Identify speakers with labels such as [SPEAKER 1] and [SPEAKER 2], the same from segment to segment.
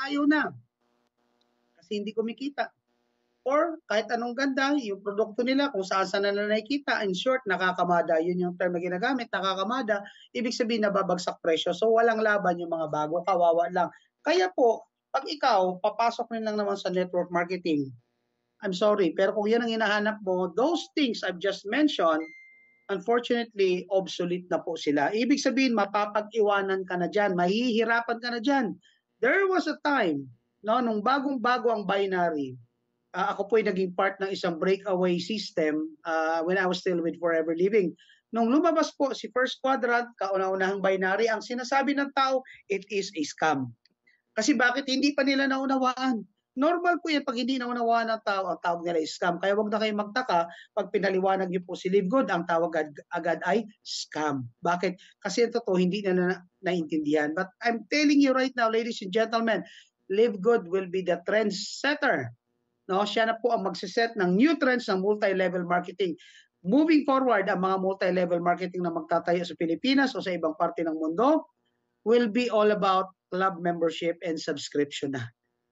[SPEAKER 1] ayaw na kasi hindi kumikita. Or kahit anong ganda, yung produkto nila, kung saan na nakikita, in short, nakakamada. Yun yung term na ginagamit, nakakamada. Ibig sabihin, nababagsak presyo. So, walang laban yung mga bago, kawawa lang. Kaya po, pag ikaw, papasok rin lang naman sa network marketing, I'm sorry, pero kung yan ang hinahanap mo, those things I've just mentioned, unfortunately, obsolete na po sila. Ibig sabihin, mapapag-iwanan ka na dyan, mahihirapan ka na dyan. There was a time, no, nung bagong-bago ang binary, ako po ay naging part ng isang breakaway system when I was still with Forever Living. Nung lumabas po si First Quadrant, kauna-unahang binary, ang sinasabi ng tao, it is a scam. Kasi bakit hindi pa nila naunawaan? Normal po yan pag hindi naunawaan ng tao, ang tawag nila is scam. Kaya wag na kayong magtaka pag pinaliwanag niyo po si Live Good, ang tawag agad ay scam. Bakit? Kasi ito to, hindi na naintindihan. But I'm telling you right now, ladies and gentlemen, Live Good will be the trendsetter. No, siya na po ang magsiset ng new trends ng multi-level marketing. Moving forward, ang mga multi-level marketing na magtatayo sa Pilipinas o sa ibang parte ng mundo will be all about club membership and subscription na.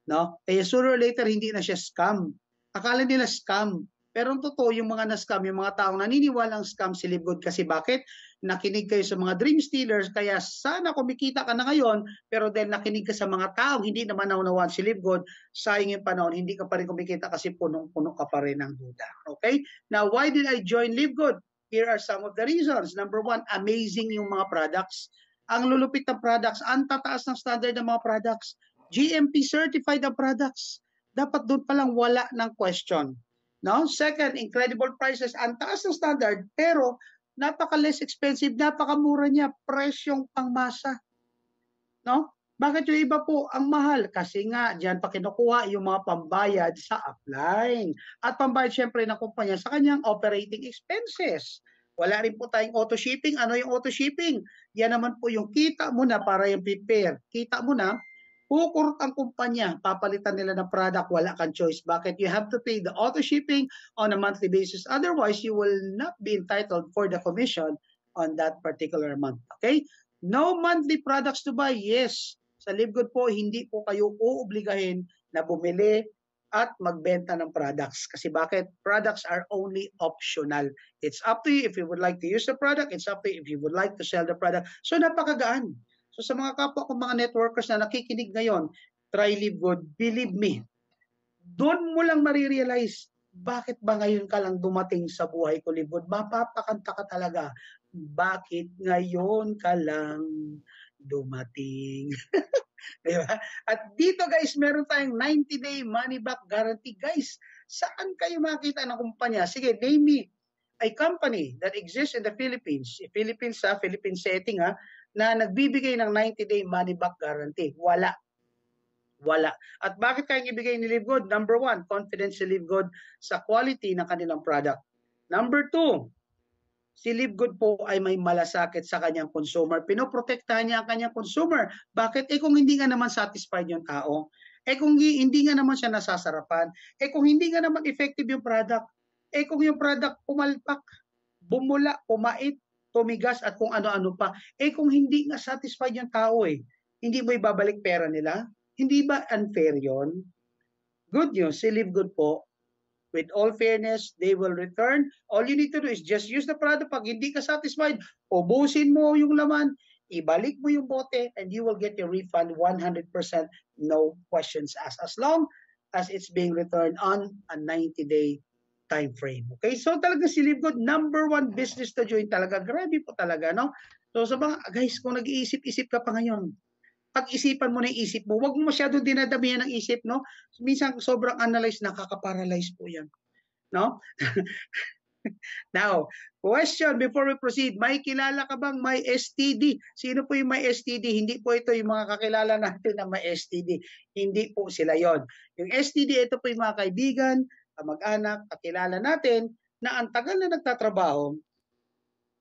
[SPEAKER 1] No? Kaya sooner or later, hindi na siya scam. Akala nila scam. Pero ang totoo, yung mga na-scam, yung mga taong naniniwala ang scam si Live Good. Kasi bakit? Nakinig kayo sa mga dream stealers, kaya sana kumikita ka na ngayon, pero dahil nakinig ka sa mga taong hindi naman naunawaan si Live Good, sayang yung panahon, hindi ka pa rin kumikita kasi punong-puno ka pa rin ng duda. Okay? Now, why did I join Live Good? Here are some of the reasons. Number one, amazing yung mga products. Ang lulupit ng products, ang tataas ng standard ng mga products. GMP certified ang products. Dapat doon palang wala ng question. No? Second, incredible prices. Ang taas ng standard, pero napaka-less expensive, napakamura niya, presyong pangmasa. No? Bakit yung iba po ang mahal? Kasi nga, diyan pa kinukuha yung mga pambayad sa upline. At pambayad syempre ng kumpanya sa kanyang operating expenses. Wala rin po tayong auto shipping. Ano yung auto shipping? Yan naman po yung kita mo na para yung prepare. Kita mo na, kukurot ang kumpanya, papalitan nila ng product, wala kang choice. Bakit? You have to pay the auto shipping on a monthly basis. Otherwise, you will not be entitled for the commission on that particular month. Okay? No monthly products to buy. Yes. Sa Live Good po, hindi po kayo uubligahin na bumili at magbenta ng products. Kasi bakit? Products are only optional. It's up to you if you would like to use the product. It's up to you if you would like to sell the product. So napakagaan. So sa mga kapwa ko, mga networkers na nakikinig ngayon, try Live Good, believe me, doon mo lang marirealize, bakit ba ngayon ka lang dumating sa buhay ko, Live Good? Mapapakanta ka talaga. Bakit ngayon ka lang dumating? Diba? At dito guys, meron tayong 90-day money back guarantee. Guys, saan kayo makita ng kumpanya? Sige, name me a company that exists in the Philippines. Philippines setting na nagbibigay ng 90-day money back guarantee. Wala. Wala. At bakit kayang ibigay ni Live Good? Number one, confidence si Live Good sa quality ng kanilang product. Number two, si Live Good po ay may malasakit sa kanyang consumer. Pinoprotektahan niya ang kanyang consumer. Bakit? Kung hindi nga naman satisfied yung tao, kung hindi nga naman siya nasasarapan, kung hindi nga naman effective yung product, kung yung product pumalpak, bumula, pumait, tumigas at kung ano-ano pa, kung hindi nga satisfied yung tao hindi mo ibabalik pera nila? Hindi ba unfair yon? Good news, si Live Good po, with all fairness, they will return. All you need to do is just use the product. Pag hindi ka satisfied, ubusin mo yung laman, ibalik mo yung bote, and you will get your refund 100%, no questions asked, as long as it's being returned on a 90-day time frame. Okay? So talaga si Live Good, number one business to join talaga. Grabe po talaga, no? So sa mga, guys, kung nag-iisip-isip ka pa ngayon, pag-isipan mo na yung isip mo, huwag mo masyadong dinadamihan ng isip, no? Minsan sobrang analyze, nakaka-paralyze po yan. No? Now, question before we proceed, may kilala ka bang may STD? Sino po yung may STD? Hindi po ito yung mga kakilala natin na may STD. Hindi po sila yon. Yung STD, ito po yung mga kaibigan, mag-anak, kakilala natin na ang tagal na nagtatrabaho,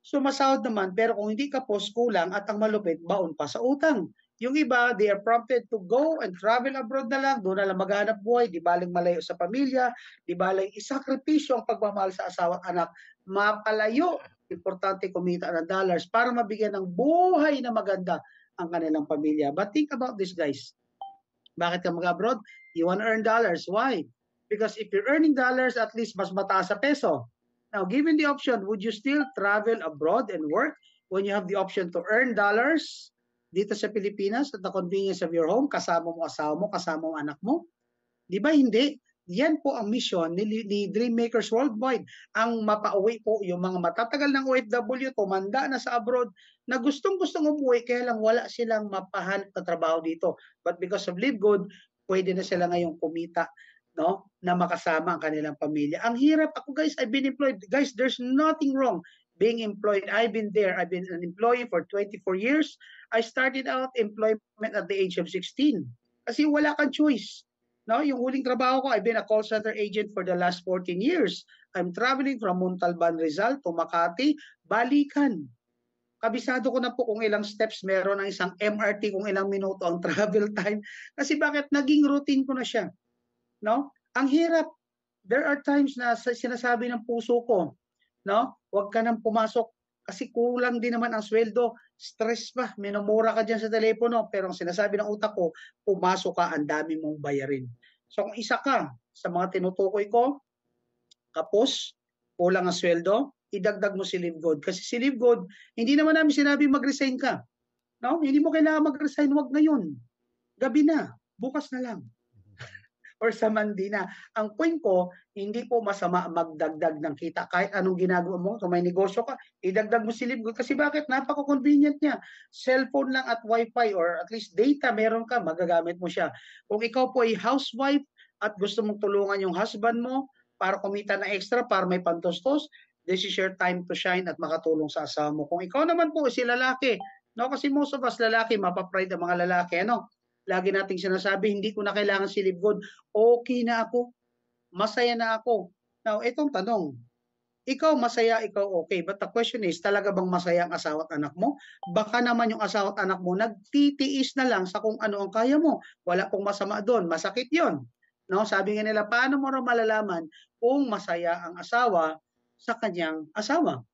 [SPEAKER 1] sumasahod naman, pero kung hindi ka post, kulang at ang malupit, baon pa sa utang. Yung iba, they are prompted to go and travel abroad na lang, doon na lang maghanap buhay, di baling malayo sa pamilya, di baling isakripisyo ang pagmamahal sa asawa at anak, mapalayo, importante kumita ng dollars para mabigyan ng buhay na maganda ang kanilang pamilya. But think about this, guys. Bakit ka mag-abroad? You want to earn dollars. Why? Because if you're earning dollars, at least mas mataas sa peso. Now, given the option, would you still travel abroad and work when you have the option to earn dollars dito sa Pilipinas at the convenience of your home, kasama mo asawa mo, kasama mo anak mo? Di ba hindi? Yan po ang mission ni Dreammakers Worldwide. Ang mapauwi po yung mga matatagal ng OFW, tumanda na sa abroad, na gustong-gustong umuwi, kaya lang wala silang mapahanap na trabaho dito. But because of Live Good, pwede na sila ngayong kumita, no, na makasama ang kanilang pamilya. Ang hirap ako, guys, I've been employed. Guys, there's nothing wrong being employed. I've been there. I've been an employee for 24 years. I started out employment at the age of 16. Kasi wala kang choice. No, yung huling trabaho ko, I've been a call center agent for the last 14 years. I'm traveling from Montalban, Rizal to Makati, balikan. Kabisado ko na po kung ilang steps meron ng isang MRT, kung ilang minuto ang travel time. Kasi bakit? Naging routine ko na siya. No? Ang hirap. There are times na sinasabi ng puso ko, no? Huwag ka nang pumasok kasi kulang din naman ang sweldo. Stress pa, minumura ka dyan sa telepono. Pero ang sinasabi ng utak ko, pumasok ka, ang dami mong bayarin. So kung isa ka sa mga tinutukoy ko, kapos, kulang ang sweldo, idagdag mo si Live Good. Kasi si Live Good, hindi naman namin sinabi mag-resign ka. No? Hindi mo kailangan mag-resign, wag ngayon. Gabi na, bukas na lang. Or sa Mandina. Ang point ko, hindi po masama magdagdag ng kita. Kahit anong ginagawa mo, kung may negosyo ka, idagdag mo si Live Good. Kasi bakit? Napaka-convenient niya. Cellphone lang at wifi or at least data meron ka, magagamit mo siya. Kung ikaw po ay housewife at gusto mong tulungan yung husband mo para kumita na extra, para may pantustos, this is your time to shine at makatulong sa asawa mo. Kung ikaw naman po si lalaki, no? Kasi most of us lalaki, mapapride ang mga lalaki, ano? Lagi nating sinasabi, hindi ko na kailangan si Live Good. Okay na ako. Masaya na ako. Now, itong tanong, ikaw masaya, ikaw okay. But the question is, talaga bang masaya ang asawa at anak mo? Baka naman yung asawa at anak mo, nagtitiis na lang sa kung ano ang kaya mo. Wala pong masama doon. Masakit yon. No? Sabi nga nila, paano mo rin malalaman kung masaya ang asawa sa kanyang asawa?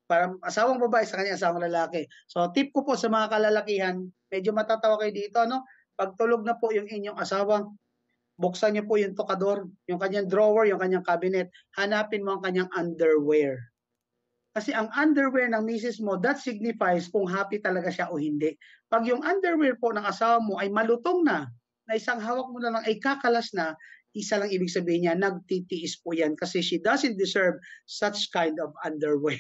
[SPEAKER 1] Para asawang babae sa kanyang asawang lalaki. So, tip ko po sa mga kalalakihan, medyo matatawa kayo dito, no? Pagtulog na po yung inyong asawa, buksan niyo po yung tokador, yung kanyang drawer, yung kanyang cabinet, hanapin mo ang kanyang underwear. Kasi ang underwear ng misis mo, that signifies kung happy talaga siya o hindi. Pag yung underwear po ng asawa mo ay malutong na isang hawak mo na lang ay kakalas na, isa lang ibig sabihin niya, nagtitiis po yan kasi she doesn't deserve such kind of underwear.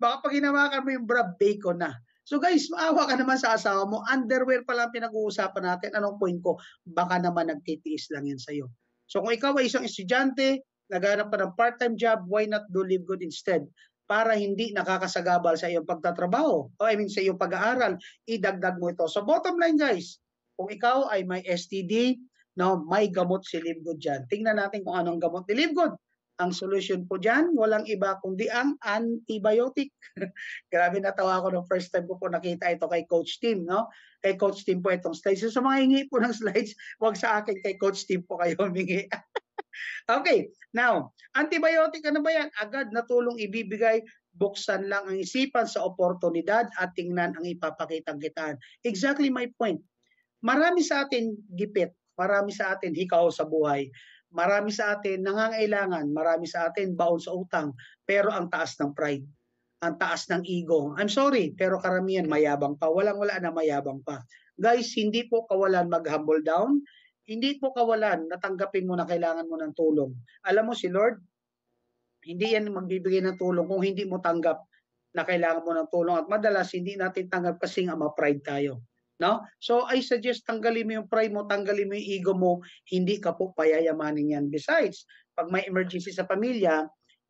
[SPEAKER 1] Baka pag hinawakan mo yung bra, bacon na. So guys, maawa ka naman sa asawa mo. Underwear pa lang pinag-uusapan natin. Anong point ko? Baka naman nagtitiis lang yan sa'yo. So kung ikaw ay isang estudyante, naghanap ka ng part-time job, why not do Live Good instead? Para hindi nakakasagabal sa iyong pagtatrabaho. O sa iyong pag-aaral, idagdag mo ito. So bottom line guys, kung ikaw ay may STD, no, may gamot si Live Good dyan. Tingnan natin kung anong gamot ni Live Good. Ang solution po dyan, walang iba kundi ang antibiotic. Grabe natawa ako nung first time ko po nakita ito kay Coach Tim, no? Kay Coach Tim po itong slides. So, sa mga hingi po ng slides, wag sa akin, kay Coach Tim po kayo humingi. Okay, now, antibiotic ano ba yan? Agad na tulong ibibigay, buksan lang ang isipan sa oportunidad at tingnan ang ipapakitang kitaan. Exactly my point. Marami sa atin gipit, marami sa atin hikaw sa buhay. Marami sa atin nangangailangan, marami sa atin baon sa utang, pero ang taas ng pride, ang taas ng ego. I'm sorry, pero karamihan mayabang pa. Walang-wala na mayabang pa. Guys, hindi po kawalan mag-humble down. Hindi po kawalan natanggapin mo na kailangan mo ng tulong. Alam mo si Lord, hindi yan magbibigay ng tulong kung hindi mo tanggap na kailangan mo ng tulong. At madalas, hindi natin tanggap kasi nga ma-pride tayo. No? So I suggest tanggalin mo yung pride mo, tanggalin mo yung ego mo, hindi ka po payayamanin yan. Besides, pag may emergency sa pamilya,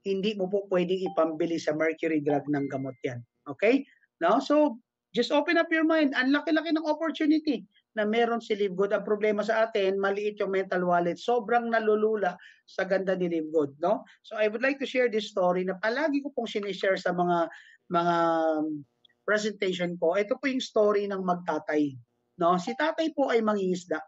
[SPEAKER 1] hindi mo po pwedeng ipambili sa mercury drug ng gamot yan. Okay? No? So just open up your mind. Ang laki-laki ng opportunity na meron si Live Good. Ang problema sa atin, maliit yung mental wallet. Sobrang nalulula sa ganda ni Live Good. No? So I would like to share this story na palagi ko pong sinishare sa mga presentation ko. Ito po yung story ng magtatay. No? Si tatay po ay mangingisda.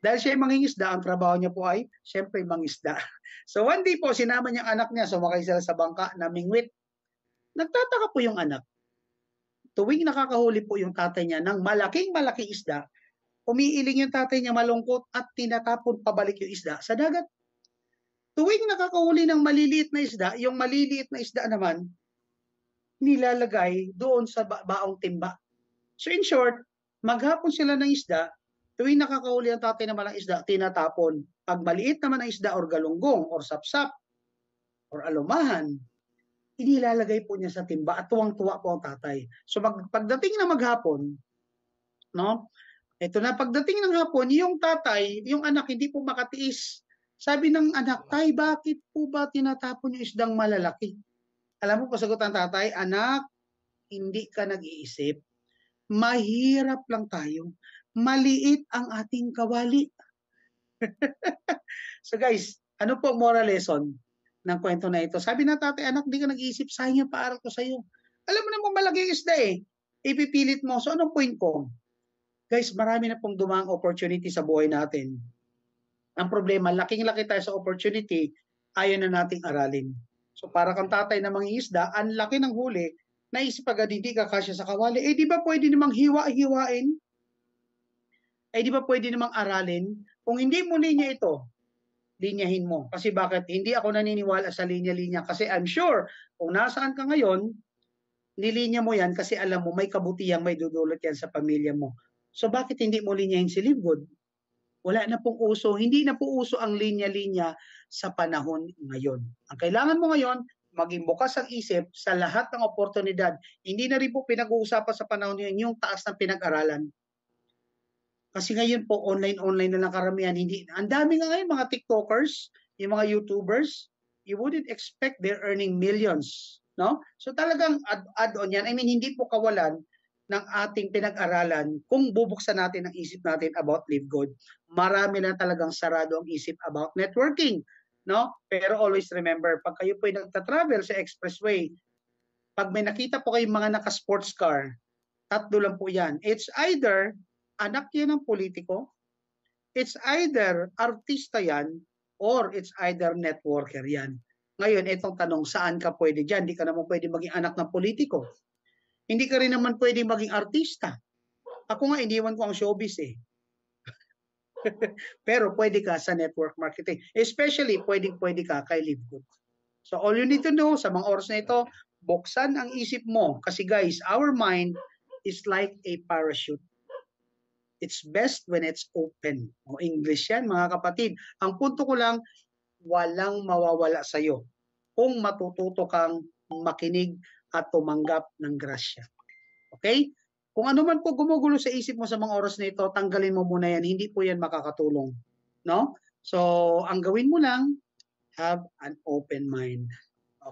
[SPEAKER 1] Dahil siya ay mangingisda, ang trabaho niya po ay siyempre mangisda. So one day po, sinama niya ang anak niya, sumakay sila sa bangka na mingwit. Nagtataka po yung anak. Tuwing nakakahuli po yung tatay niya ng malaking isda, umiiling yung tatay niya malungkot at tinatapon pabalik yung isda sa dagat. Tuwing nakakahuli ng maliliit na isda, yung maliliit na isda naman, nilalagay doon sa baong timba. So in short, maghapon sila ng isda, tuwing nakakahuli ang tatay ng malang isda, tinatapon. Pag maliit naman ang isda or galunggong or sapsap or alumahan, inilalagay po niya sa timba at tuwang-tuwa po ang tatay. So pagdating na maghapon, no? Ito na, pagdating ng hapon, yung tatay, yung anak hindi po makatiis. Sabi ng anak, tay, bakit po ba tinatapon yung isdang malalaki? Alam mo, pasagot ang tatay, anak, hindi ka nag-iisip. Mahirap lang tayo. Maliit ang ating kawali. So guys, ano po moral lesson ng kwento na ito? Sabi ng tatay, anak, hindi ka nag-iisip, sayang yung paaral ko sa'yo. Alam mo naman malaki yung isda eh. Ipipilit mo. So anong point ko? Guys, marami na pong dumaang opportunity sa buhay natin. Ang problema, laking-laki tayo sa opportunity, ayaw na nating aralin. So para kang tatay na mangingisda, ang laki ng huli, naisip agad hindi ka kasya sa kawali. Eh di ba pwede namang hiwa-hiwain? Eh di ba pwede namang aralin? Kung hindi mo linya ito, linyahin mo. Kasi bakit? Hindi ako naniniwala sa linya-linya. Kasi I'm sure, kung nasaan ka ngayon, nilinya mo yan kasi alam mo may kabutihan, may dudulot yan sa pamilya mo. So bakit hindi mo linyahin si Live Good? Wala na pong uso. Hindi na po uso ang linya-linya sa panahon ngayon. Ang kailangan mo ngayon, maging bukas ang isip sa lahat ng oportunidad. Hindi na rin po pinag-uusapan sa panahon ngayon yung taas ng pinag-aralan. Kasi ngayon po, online na lang karamihan. Ang dami nga ngayon, mga TikTokers, yung mga YouTubers, you wouldn't expect they're earning millions. No? So talagang add-on yan. I mean, hindi po kawalan ng ating pinag-aralan kung bubuksan natin ang isip natin about Live Good. Marami na talagang sarado ang isip about networking. No? Pero always remember, pag kayo po ay nagta-travel sa expressway, pag may nakita po kayong mga naka-sports car, tatlo lang po yan. It's either anak yan ng politiko, it's either artista yan, or it's either networker yan. Ngayon, itong tanong, saan ka pwede dyan? Hindi ka naman pwede maging anak ng politiko. Hindi ka rin naman pwede maging artista. Ako nga, iniwan ko ang showbiz eh. Pero pwede ka sa network marketing. Especially, pwede ka kay Live Good. So all you need to do sa mga oras na ito, buksan ang isip mo. Kasi guys, our mind is like a parachute. It's best when it's open. O English yan, mga kapatid. Ang punto ko lang, walang mawawala sa'yo kung matututo kang makinig at tumanggap ng grasya. Okay? Kung ano man po gumugulo sa isip mo sa mga oras na ito, tanggalin mo muna yan. Hindi po yan makakatulong. No? So, ang gawin mo lang, have an open mind.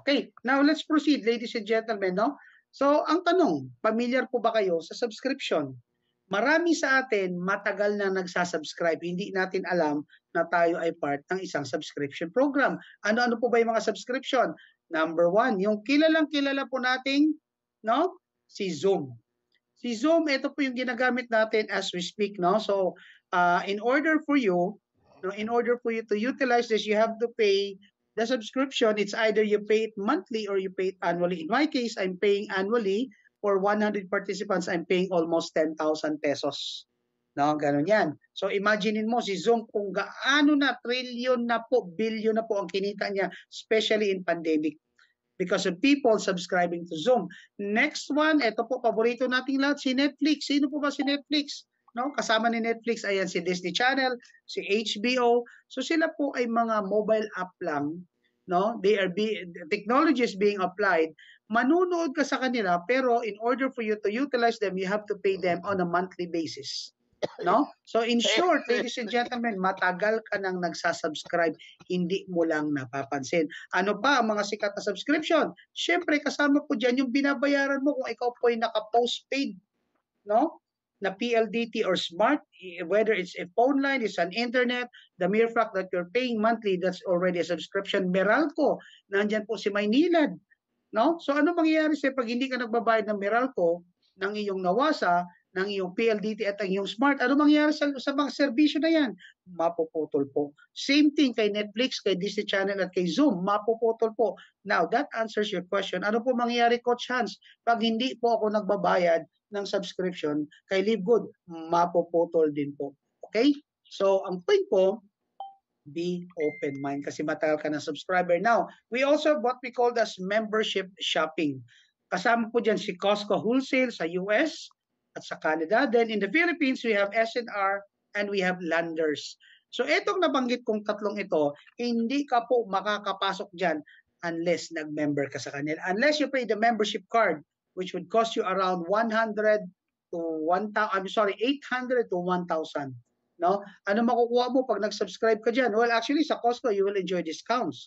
[SPEAKER 1] Okay, now let's proceed, ladies and gentlemen. No? So, ang tanong, familiar po ba kayo sa subscription? Marami sa atin matagal na nagsasubscribe. Hindi natin alam na tayo ay part ng isang subscription program. Ano-ano po ba yung mga subscription? Number one, yung kilalang-kilala po nating, no? Si Zoom. Si Zoom, ito po yung ginagamit natin as we speak, no? So, in order for you to utilize this, you have to pay the subscription. It's either you pay it monthly or you pay it annually. In my case, I'm paying annually. For 100 participants, I'm paying almost 10,000 pesos. No, ganun yan. So imaginein mo si Zoom kung gaano na trillion na po, billion na po ang kinita niya, especially in pandemic. Because of people subscribing to Zoom. Next one, ito po, paborito nating lahat, si Netflix. Sino po ba si Netflix? No, kasama ni Netflix, ayan si Disney Channel, si HBO. So sila po ay mga mobile app lang. No, technology is being applied. Manunood ka sa kanila, pero in order for you to utilize them, you have to pay them on a monthly basis. No? So in short, ladies and gentlemen, matagal ka nang nagsasubscribe, hindi mo lang napapansin. Ano pa ang mga sikat na subscription? Siyempre, kasama po dyan yung binabayaran mo kung ikaw po ay naka-postpaid, no? Na PLDT or smart, whether it's a phone line, it's an internet, the mere fact that you're paying monthly, that's already a subscription. Meralco, nandyan po si Maynilad. No? So ano mangyayari sa pag hindi ka nagbabayad ng Meralco ng iyong nawasa, ng iyong PLDT at ang iyong smart, ano mangyayari sa mga serbisyo na yan? Mapuputol po. Same thing kay Netflix, kay Disney Channel at kay Zoom, mapuputol po. Now, that answers your question. Ano po mangyayari, Coach Hans, pag hindi po ako nagbabayad ng subscription kay LiveGood? Mapuputol din po. Okay? So, ang point po, be open mind kasi matagal ka na subscriber. Now, we also have what we call as membership shopping. Kasama po dyan si Costco Wholesale sa US at sa Canada. Then in the Philippines, we have SNR and we have Landers. So itong nabanggit kong tatlong ito, hindi ka po makakapasok dyan unless nag-member ka sa kanila. Unless you pay the membership card, which would cost you around 800 to 1,000. No? Ano makukuha mo pag nag-subscribe ka dyan? Well, actually, sa Costco, you will enjoy discounts.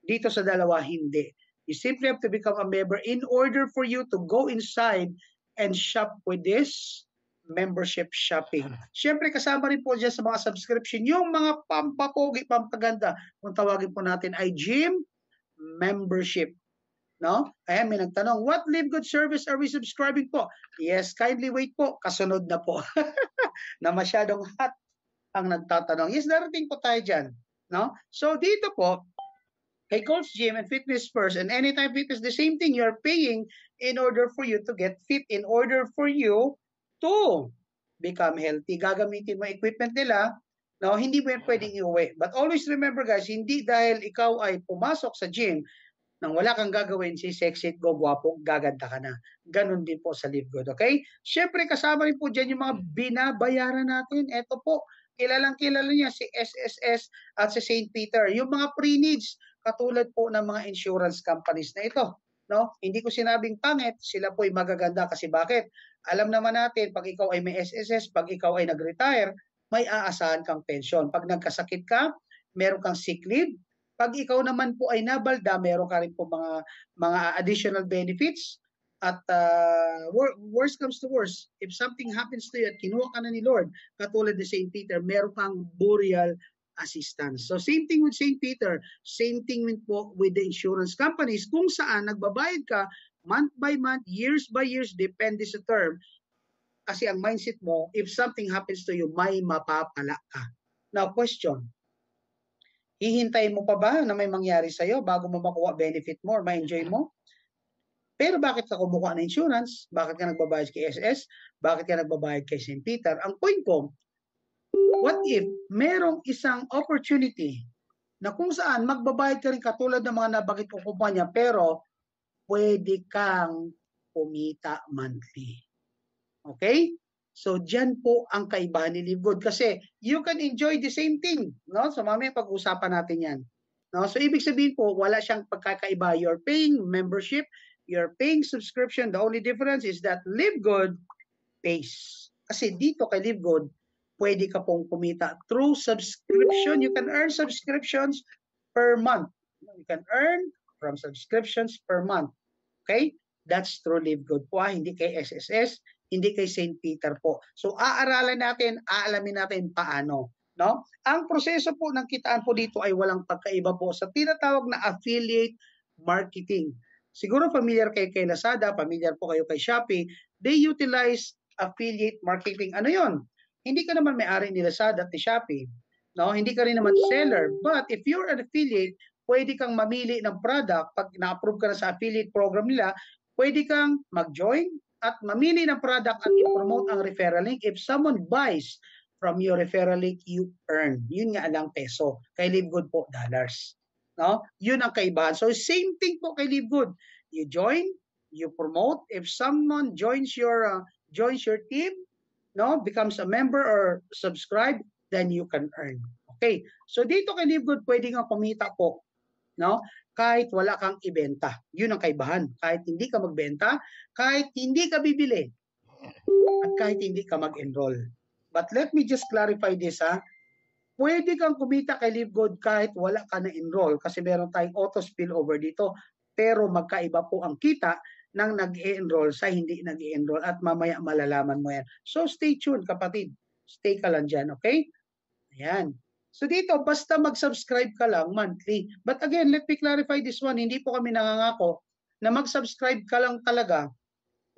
[SPEAKER 1] Dito sa dalawa, hindi. You simply have to become a member in order for you to go inside and shop with this membership shopping. Siyempre, kasama rin po dyan sa mga subscription, yung mga pampapogi, pampaganda, kung tawagin po natin ay gym membership. No? Ayan, may nagtanong, what LiveGood service are we subscribing po? Yes, kindly wait po. Kasunod na po. Na masyadong hot ang nagtatanong. Yes, darating po tayo dyan. No? So, dito po, kay Gold's Gym and Fitness First and Anytime Fitness, the same thing, you're paying in order for you to get fit, in order for you to become healthy. Gagamitin mo equipment nila, no? Hindi mo yan pwedeng iuwi. But always remember guys, hindi dahil ikaw ay pumasok sa gym nang wala kang gagawin, si sexy, go guwapo, gaganda ka na. Ganon din po sa LiveGood, okay? Siyempre, kasama rin po dyan yung mga binabayaran natin. Ito po, kilalang-kilala niya si SSS at si St. Peter. Yung mga pre-needs, katulad po ng mga insurance companies na ito. No? Hindi ko sinabing pangit, sila po ay magaganda kasi bakit? Alam naman natin, pag ikaw ay may SSS, pag ikaw ay nag-retire, may aasahan kang pension. Pag nagkasakit ka, meron kang sick leave. Pag ikaw naman po ay nabalda, meron ka rin po mga additional benefits. At worst comes to worst, if something happens to you at kinuha ka na ni Lord, katulad ni St. Peter, meron kang burial assistance. So same thing with St. Peter, same thing po with the insurance companies, kung saan nagbabayad ka month by month, years by years, depende sa term. Kasi ang mindset mo, if something happens to you, may mapapala ka. Now, question, hihintayin mo pa ba na may mangyari sa'yo bago mo makuha benefit mo or ma-enjoy mo? Pero bakit ka kumukuha ng insurance? Bakit ka nagbabayad kay SS? Bakit ka nagbabayad kay St. Peter? Ang point ko, what if merong isang opportunity na kung saan magbabayad ka rin katulad ng mga nabanggit kong kumpanya pero pwede kang kumita monthly. Okay? So, dyan po ang kaibahan ni LiveGood kasi you can enjoy the same thing. No? So, mamaya pag-usapan natin yan. No? So, ibig sabihin po, wala siyang pagkakaiba. You're paying membership, you're paying subscription. The only difference is that LiveGood pays. Kasi dito kay LiveGood, pwede ka pong kumita through subscription. You can earn subscriptions per month. You can earn from subscriptions per month. Okay? That's through LiveGood po. Hindi kay SSS, hindi kay St. Peter po. So, aaralan natin, aalamin natin paano. No? Ang proseso po ng kitaan po dito ay walang pagkaiba po sa tinatawag na affiliate marketing. Siguro familiar kayo kay Lazada, familiar po kayo kay Shopee. They utilize affiliate marketing. Ano yon? Hindi ka naman may-ari ni Lazada at ni Shopee. No? Hindi ka rin naman seller. But if you're an affiliate, pwede kang mamili ng product. Pag na-approve ka na sa affiliate program nila, pwede kang mag-join at mamili ng product at i-promote ang referral link. If someone buys from your referral link, you earn. Yun nga lang peso. Kay LiveGood po, dollars. No? Yun ang kaibahan. So same thing po kay LiveGood. You join, you promote. If someone joins your team, no, becomes a member or subscribe, then you can earn. Okay. So dito kay LiveGood, pwede nga kumita po. No? Kahit wala kang ibenta. Yun ang kaibahan. Kahit hindi ka magbenta, kahit hindi ka bibili, at kahit hindi ka mag-enroll. But let me just clarify this, ha. Pwede kang kumita kay LiveGood kahit wala ka na-enroll kasi meron tayong auto spillover dito. Pero magkaiba po ang kita ng nag-e-enroll sa hindi nag-e-enroll at mamaya malalaman mo yan. So stay tuned kapatid. Stay ka lang dyan, okay? Ayan. So dito, basta mag-subscribe ka lang monthly. But again, let me clarify this one. Hindi po kami nangangako na mag-subscribe ka lang talaga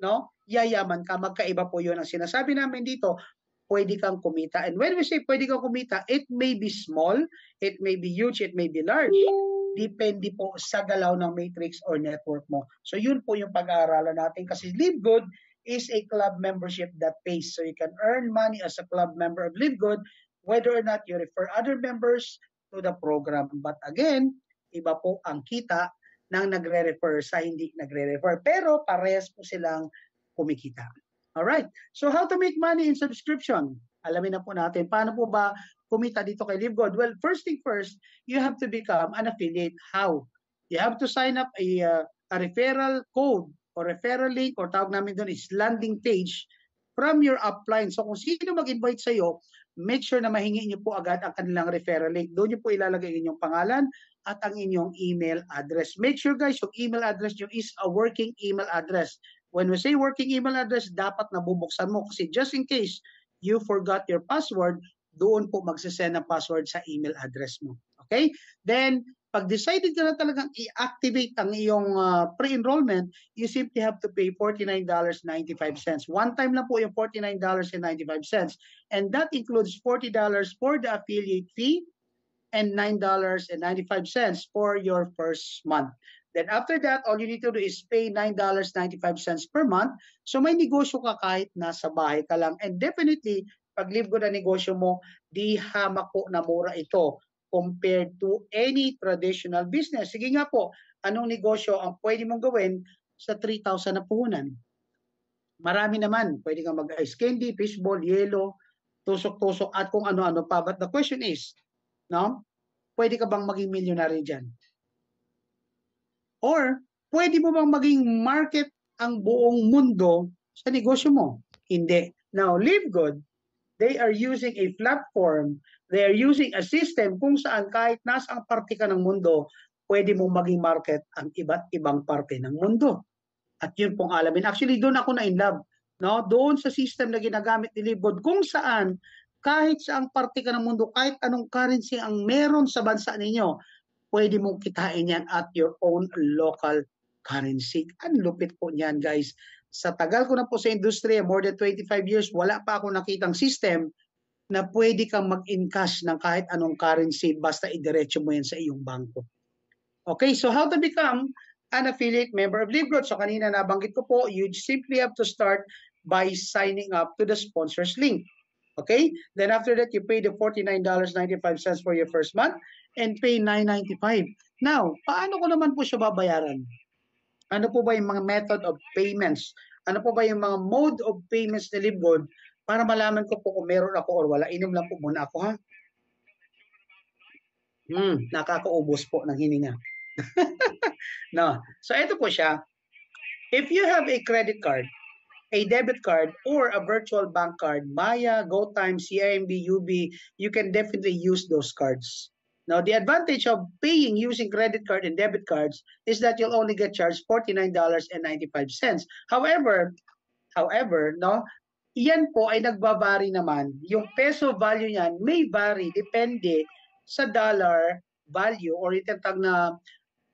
[SPEAKER 1] no? Yayaman ka, magkaiba po 'yun ang sinasabi namin dito. Pwede kang kumita. And when we say pwede kang kumita, it may be small, it may be huge, it may be large. Depende po sa galaw ng matrix or network mo. So yun po yung pag-aaralan natin kasi Live Good is a club membership that pays. So you can earn money as a club member of Live Good whether or not you refer other members to the program. But again, iba po ang kita ng nagre-refer sa hindi nagre-refer. Pero parehas po silang kumikita. Alright, so how to make money in subscription? Alamin na po natin, paano po ba kumita dito kay Live Good? Well, first thing first, you have to become an affiliate. How? You have to sign up a referral code or referral link or tawag namin doon is landing page from your upline. So kung sino mag-invite sa'yo, make sure na mahingi niyo po agad ang kanilang referral link. Doon niyo po ilalagay inyong pangalan at ang inyong email address. Make sure guys, yung email address niyo is a working email address. When we say working email address, dapat nabubuksan mo kasi just in case you forgot your password, doon po magsasend ng password sa email address mo. Okay? Then, pag decided ka na talagang i-activate ang iyong pre-enrollment, you simply have to pay $49.95. One time lang po yung $49.95. And that includes $40 for the affiliate fee and $9.95 for your first month. Then after that, all you need to do is pay $9.95 per month. So may negosyo ka kahit nasa bahay ka lang. And definitely, pag Live Good ang negosyo mo, di hamak po na mura ito compared to any traditional business. Sige nga po, anong negosyo ang pwede mong gawin sa 3,000 na puhunan? Marami naman. Pwede kang mag-ice candy, fishball, yelo, tusok-tusok at kung ano-ano pa. But the question is, no? Pwede ka bang maging milyonary dyan? Or, pwede mo bang maging market ang buong mundo sa negosyo mo? Hindi. Now, Live Good, they are using a platform, they are using a system kung saan kahit nasang parte ka ng mundo, pwede mong maging market ang iba't ibang parte ng mundo. At yun pong alamin. Actually, doon ako na-inlove. No? Doon sa system na ginagamit ni Live Good, kung saan kahit saang parte ka ng mundo, kahit anong currency ang meron sa bansa ninyo, pwede mong kitain yan at your own local currency. Ang lupit po niyan, guys. Sa tagal ko na po sa industriya, more than 25 years, wala pa ako nakitang system na pwede kang mag-encash ng kahit anong currency basta idiretso mo yan sa iyong bangko. Okay, so how to become an affiliate member of Live Good? So kanina nabanggit ko po, you simply have to start by signing up to the sponsors link. Okay? Then after that, you pay the $49.95 for your first month and pay $9.95. Now, paano ko naman po siya babayaran? Ano po ba yung mga method of payments? Ano po ba yung mga mode of payments ni Live Good para malaman ko po kung meron ako or wala? Inom lang po muna ako, ha? Nakakaubos po ng hininga. No. So ito po siya. If you have a credit card, a debit card, or a virtual bank card, Maya, GoTime, CIMB, UB, you can definitely use those cards. Now, the advantage of paying using credit card and debit cards is that you'll only get charged $49.95. However, no, iyan po ay nagbabari naman. Yung peso value niyan may vary depende sa dollar value or itatag na,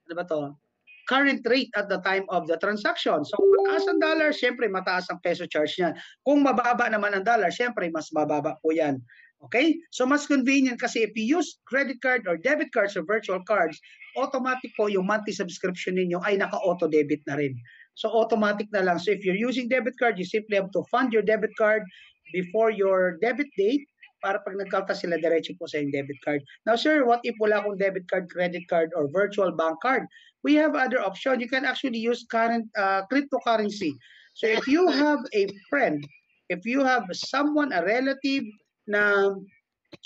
[SPEAKER 1] ano ba to? Current rate at the time of the transaction. So, kung mataas ang dollar, syempre mataas ang peso charge niyan. Kung mababa naman ang dollar, syempre mas mababa po yan. Okay? So, mas convenient kasi if you use credit card or debit cards or virtual cards, automatic po yung monthly subscription ninyo ay naka-auto debit na rin. So, automatic na lang. So, if you're using debit card, you simply have to fund your debit card before your debit date para pag nagkalta sila, diretso po sa yung debit card. Now, sir, what if wala akong debit card, credit card, or virtual bank card? We have other options. You can actually use current cryptocurrency. So, if you have a friend, if you have someone, a relative na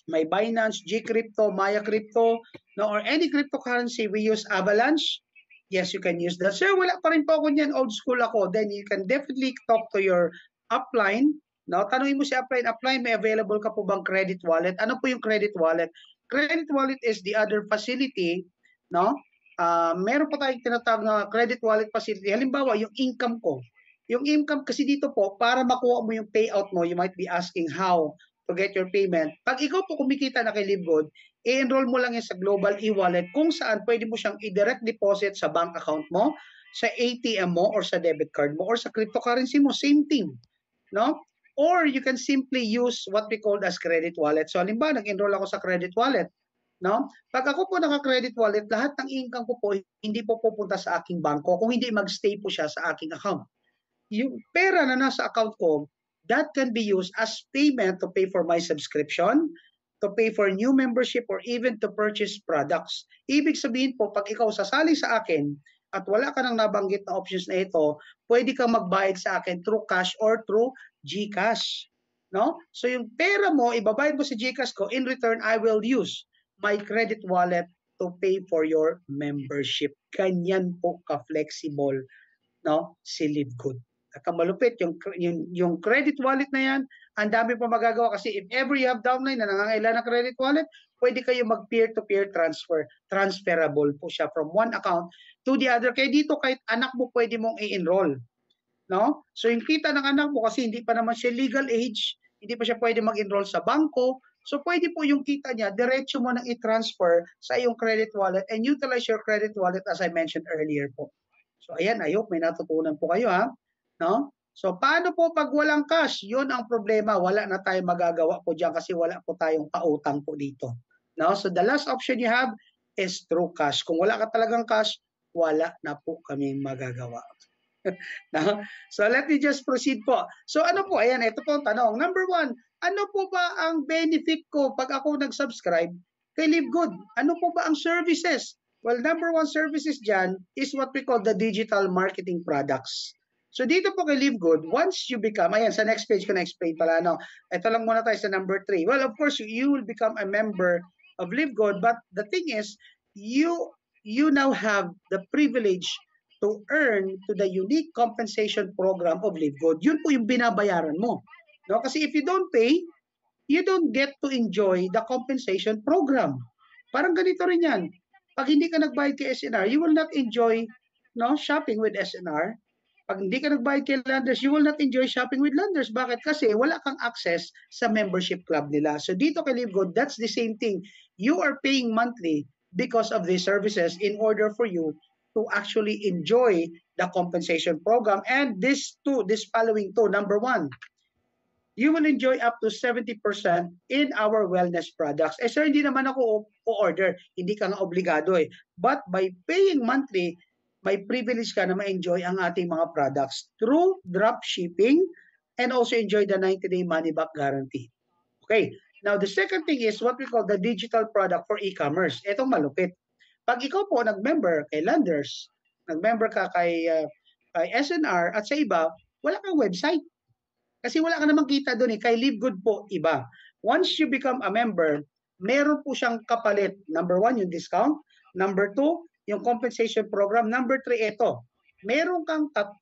[SPEAKER 1] may Binance, Gcrypto, Maya Crypto, no, or any cryptocurrency, we use Avalanche. Yes, you can use that. Sir, wala pa rin po ako niyan, old school ako. Then you can definitely talk to your upline. No, tanungin mo si upline, may available ka po bang credit wallet? Ano po yung credit wallet? Credit wallet is the other facility, no? Meron pa tayong tinatawag na credit wallet facility. Halimbawa, yung income ko. Yung income kasi dito po, para makuha mo yung payout mo, you might be asking how to get your payment. Pag ikaw po kumikita na kay Livegood, i-enroll mo lang yan sa Global e-wallet kung saan pwede mo siyang i-direct deposit sa bank account mo, sa ATM mo, or sa debit card mo, or sa cryptocurrency mo, same thing. No? Or you can simply use what we call as credit wallet. So halimbawa, nag-enroll ako sa credit wallet. No? Pag ako po naka-credit wallet, lahat ng income ko po hindi po pupunta sa aking bangko kung hindi mag-stay po siya sa aking account. Yung pera na nasa account ko, that can be used as payment to pay for my subscription, to pay for new membership, or even to purchase products. Ibig sabihin po, pag ikaw sasali sa akin at wala ka nang nabanggit na options na ito, pwede kang magbayad sa akin through cash or through GCash. No? So yung pera mo, ibabayad mo sa GCash ko, in return, I will use my credit wallet to pay for your membership. Ganyan po ka-flexible, no, si Livegood. Malupit yung credit wallet na yan, ang dami pa magagawa kasi if ever you have downline na nangangailangan ng credit wallet, pwede kayo mag peer-to-peer transfer. Transferable po siya from one account to the other. Kaya dito kahit anak mo pwede mong i-enroll. No? So yung kita ng anak mo kasi hindi pa naman siya legal age, hindi pa siya pwede mag-enroll sa bangko, so pwede po yung kita niya, diretso mo nang i-transfer sa iyong credit wallet and utilize your credit wallet as I mentioned earlier po. So ayan, I hope may natutunan po kayo ha. No? So paano po pag walang cash? Yun ang problema. Wala na tayong magagawa po diyan kasi wala po tayong pautang po dito. No? So the last option you have is through cash. Kung wala ka talagang cash, wala na po kaming magagawa. No? So let me just proceed po. So ano po? Ayan, ito po ang tanong. Number 1, ano po ba ang benefit ko pag ako nag-subscribe kay Livegood? Ano po ba ang services? Well, number 1 services dyan is what we call the digital marketing products. So dito po kay Livegood, once you become, ayan, sa next page ko na-explain pala, no? Ito lang muna tayo sa number 3. Well, of course, you will become a member of Livegood, but the thing is, you now have the privilege to earn to the unique compensation program of Livegood. Yun po yung binabayaran mo. No? Kasi if you don't pay, you don't get to enjoy the compensation program. Parang ganito rin yan. Pag hindi ka nagbayad kay SNR, you will not enjoy, no, shopping with SNR. Pag hindi ka nagbayad kay Landers, you will not enjoy shopping with Landers. Bakit? Kasi wala kang access sa membership club nila. So dito kay Livegood, that's the same thing. You are paying monthly because of these services in order for you to actually enjoy the compensation program. And this following two, number 1, you will enjoy up to 70% in our wellness products. Eh sir, hindi naman ako o-order. Hindi ka nga obligado eh. But by paying monthly, may privilege ka na ma-enjoy ang ating mga products through drop shipping and also enjoy the 90-day money-back guarantee. Okay. Now, the second thing is what we call the digital product for e-commerce. Itong malupit. Pag ikaw po nag-member kay Landers, nag-member ka kay SNR at sa iba, wala kang website. Kasi wala ka namang kita doon eh. Kay Livegood po, iba. Once you become a member, meron po siyang kapalit. Number 1, yung discount. Number 2, yung compensation program. Number 3, ito. Meron kang 3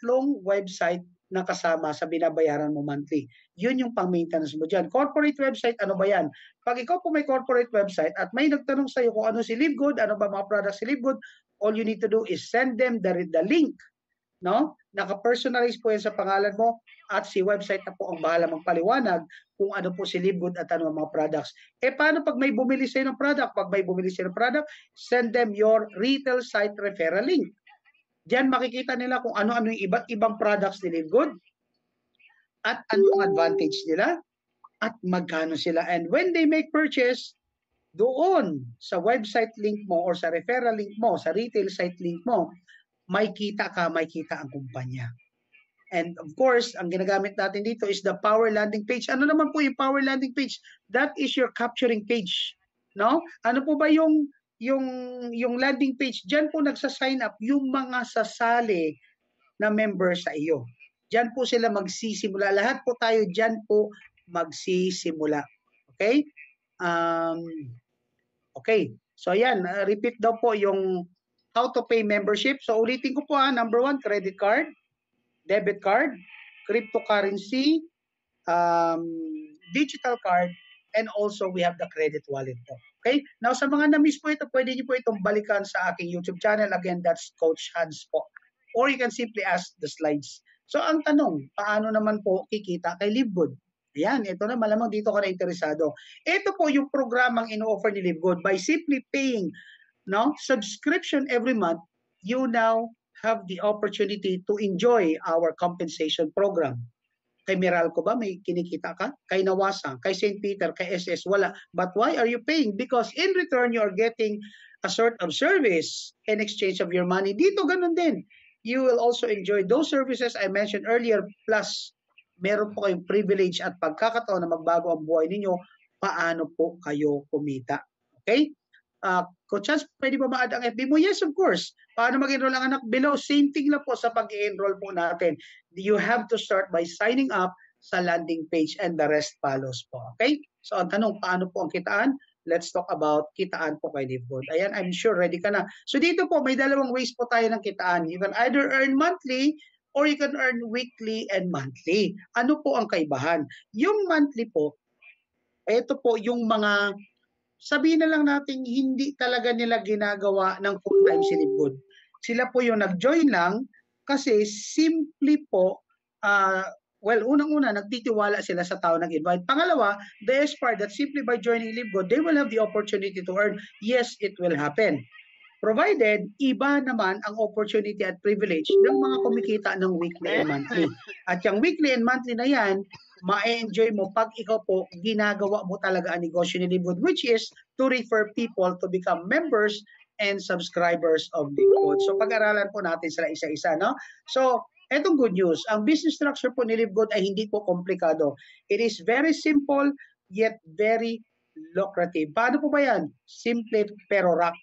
[SPEAKER 1] website na kasama sa binabayaran mo monthly. Yun yung pang-maintenance mo dyan. Corporate website, ano ba yan? Pag ikaw po may corporate website at may nagtanong sa'yo kung ano si Livegood, ano ba mga products si Livegood, all you need to do is send them the link. No? Naka-personalize po yan sa pangalan mo at si website na po ang bahala magpaliwanag kung ano po si Livegood at ano ang mga products. Eh paano pag may bumili sa'yo ng product? Pag may bumili sa'yo ng product, send them your retail site referral link. Diyan makikita nila kung ano-ano yung iba't ibang products ni Livegood at anong advantage nila at magkano sila. And when they make purchase, doon sa website link mo or sa referral link mo, sa retail site link mo, may kita ang kumpanya. And of course, ang ginagamit natin dito is the power landing page. Ano naman po yung power landing page? That is your capturing page. No? Ano po ba yung landing page? Diyan po nagsa-sign up yung mga sasali na member sa iyo. Diyan po sila magsisimula. Lahat po tayo diyan po magsisimula. Okay? Okay. So ayan, repeat daw po yung how to pay membership. So ulitin ko po number 1, credit card, debit card, cryptocurrency, digital card, and also we have the credit wallet po. Okay? Now sa mga na-miss po ito, pwede niyo po itong balikan sa aking YouTube channel. Again, that's Coach Hans po. Or you can simply ask the slides. So ang tanong, paano naman po kikita kay Livegood? Ayan, ito na malamang dito ka na interesado. Ito po yung programang ino-offer ni LiveGood. By simply paying subscription every month, you now have the opportunity to enjoy our compensation program. Kay Meralco ba may kinikita ka? Kay Nawasa, kay St. Peter, kay SS, wala. But why are you paying? Because in return, you are getting a sort of service in exchange of your money. Dito ganun din. You will also enjoy those services I mentioned earlier, plus meron po kayong privilege at pagkakataon na magbago ang buhay ninyo, paano po kayo kumita. Okay? Coach Chance, pwede ba ma-add ang FB mo? Yes, of course. Paano mag-enroll ang anak? Below, same thing lang po sa pag-enroll po natin. You have to start by signing up sa landing page and the rest follows po. Okay? So, ang tanong, paano po ang kitaan? Let's talk about kitaan po kay LiveGood. Ayan, I'm sure ready ka na. So, dito po, may dalawang ways po tayo ng kitaan. You can either earn monthly or you can earn weekly and monthly. Ano po ang kaibahan? Yung monthly po, ito po yung mga sabihin na lang natin hindi talaga nila ginagawa ng full-time si LiveGood. Sila po yung nag-join lang kasi simply po, unang-una, nagtitiwala sila sa tao nag-invite. Pangalawa, the best part that simply by joining LiveGood, they will have the opportunity to earn. Yes, it will happen. Provided, iba naman ang opportunity at privilege ng mga kumikita ng weekly and monthly. At yung weekly and monthly na yan, ma-enjoy mo pag ikaw po ginagawa mo talaga ang negosyo ni LiveGood, which is to refer people to become members and subscribers of LiveGood. So pag-aralan po natin sila isa-isa, no? So, etong good news, ang business structure po ni LiveGood ay hindi po komplikado. It is very simple yet very lucrative. Paano po ba yan? Simple pero rock.